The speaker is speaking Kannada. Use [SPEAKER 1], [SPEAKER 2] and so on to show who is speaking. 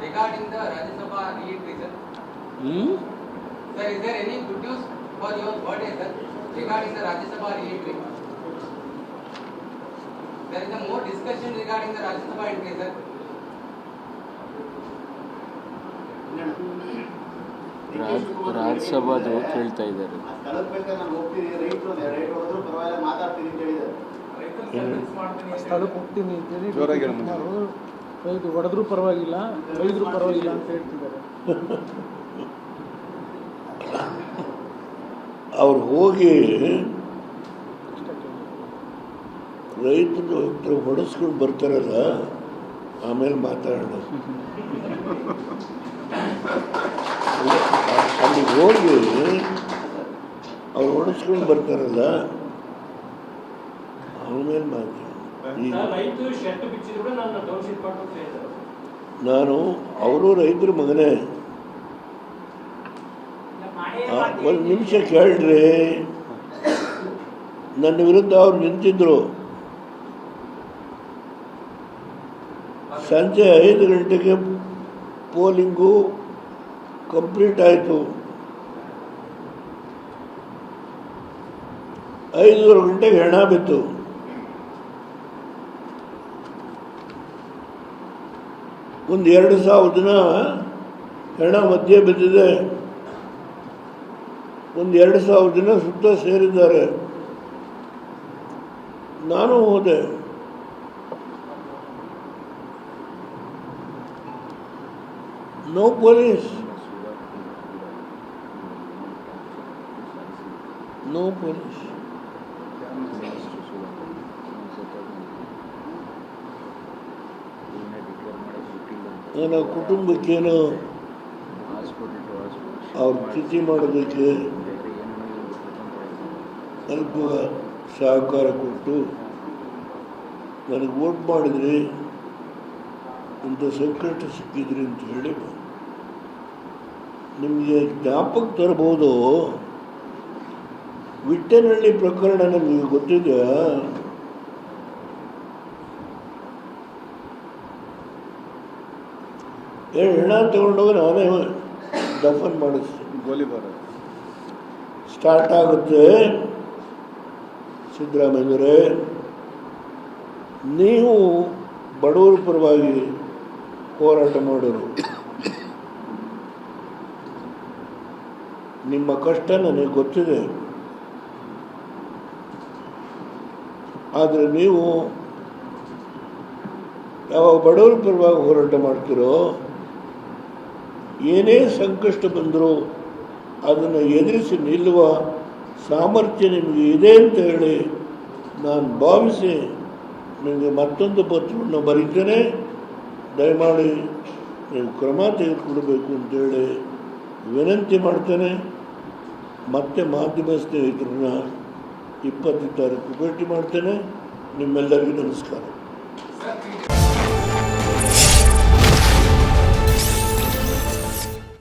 [SPEAKER 1] regarding the Rajya Sabha re-entry, sir. Sir, is there any good news for your birthday, sir, regarding the Rajya Sabha re-entry? There is a more discussion regarding the Rajya Sabha entry, sir.
[SPEAKER 2] ರಾಜ್ಯಸಭಾದು ಕೇಳ್ತಾ ಇದ್ದಾರೆ.
[SPEAKER 3] ಸ್ಥಳಕ್ಕೆ ಹೋಗ್ತೀನಿ ರೈತ ಹೊಡೆದ್ರೂ ಪರವಾಗಿಲ್ಲ, ರೈತರು ಪರವಾಗಿಲ್ಲ ಅಂತ ಹೇಳ್ತಿದ್ದಾರೆ.
[SPEAKER 4] ಅವ್ರು ಹೋಗಿ ರೈತರು ಹೊಡೆಸ್ಕೊಂಡು ಬರ್ತಾರಲ್ಲ, ಆಮೇಲೆ ಮಾತಾಡೋಣ. ಅಲ್ಲಿ ಹೋಗಿ ಅವ್ರು ಹೊಡೆಸ್ಕೊಂಡು ಬರ್ತಾರಲ್ಲ, ಆಮೇಲೆ ಮಾತಾಡೋಣ. ನಾನು ಅವರು ರೈತರ ಮಗನೇ. ಒಂದು ನಿಮಿಷ ಕೇಳ್ರಿ, ನನ್ನ ವಿರುದ್ಧ ಅವ್ರು ನಿಂತಿದ್ರು. ಸಂಜೆ 5 ಗಂಟೆಗೆ ಪೋಲಿಂಗು ಕಂಪ್ಲೀಟ್ ಆಯಿತು. 5:30 ಗಂಟೆಗೆ ಹೆಣ ಬಿತ್ತು. ಒಂದು 2,000 ದಿನ ಹೆಣ ಮಧ್ಯೆ ಬಿದ್ದಿದೆ. ಒಂದು 2,000 ದಿನ ಸುತ್ತ ಸೇರಿದ್ದಾರೆ. ನಾನು ಹೋದೆ. No police, no police. ನನ್ನ ಕುಟುಂಬಕ್ಕೇನು ಅವ್ರ ಸ್ಥಿತಿ ಮಾಡೋದಕ್ಕೆ ಅಲ್ಪ ಸಹಕಾರ ಕೊಟ್ಟು ನನಗೆ ವೋಟ್ ಮಾಡಿದ್ರಿ, ಇಂಥ ಸಂಕಟ ಸಿಕ್ಕಿದ್ರಿ ಅಂತ ಹೇಳಿ ನಿಮಗೆ ಜ್ಞಾಪಕ ತರಬಹುದು. ವಿಟ್ಟೆನಹಳ್ಳಿ ಪ್ರಕರಣ ನಿಮಗೆ ಗೊತ್ತಿದೆಯಾ? ಹೆಣ ತಗೊಂಡೋಗಿ ನಾನೇ ದಫನ್ ಮಾಡಿಸ್ತೀನಿ.
[SPEAKER 2] ಗೋಲಿಬಾರ್
[SPEAKER 4] ಸ್ಟಾರ್ಟ್ ಆಗುತ್ತೆ. ಸಿದ್ದರಾಮಯ್ಯರೇ, ನೀವು ಬಡವರ ಪರವಾಗಿ ಹೋರಾಟ ಮಾಡೋರು, ನಿಮ್ಮ ಕಷ್ಟ ನನಗೆ ಗೊತ್ತಿದೆ. ಆದರೆ ನೀವು ಯಾವಾಗ ಬಡವರ ಪರವಾಗಿ ಹೋರಾಟ ಮಾಡ್ತೀರೋ, ಏನೇ ಸಂಕಷ್ಟ ಬಂದರೂ ಅದನ್ನು ಎದುರಿಸಿ ನಿಲ್ಲುವ ಸಾಮರ್ಥ್ಯ ನಿಮಗೆ ಇದೆ ಅಂತ ಹೇಳಿ ನಾನು ಭಾವಿಸಿ ನಿಮಗೆ ಮತ್ತೊಂದು ಪತ್ರವನ್ನು ಬರೀತೇನೆ. ದಯಮಾಡಿ ನೀವು ಕ್ರಮ ತೆಗೆದುಕೊಳ್ಬೇಕು ಅಂತೇಳಿ ವಿನಂತಿ ಮಾಡ್ತೇನೆ. ಮತ್ತೆ ಮಾಧ್ಯಮ ಸ್ನೇಹಿತರನ್ನ 20 ತಾರೀಕು ಭೇಟಿ ಮಾಡ್ತೇನೆ. ನಿಮ್ಮೆಲ್ಲರಿಗೂ ನಮಸ್ಕಾರ.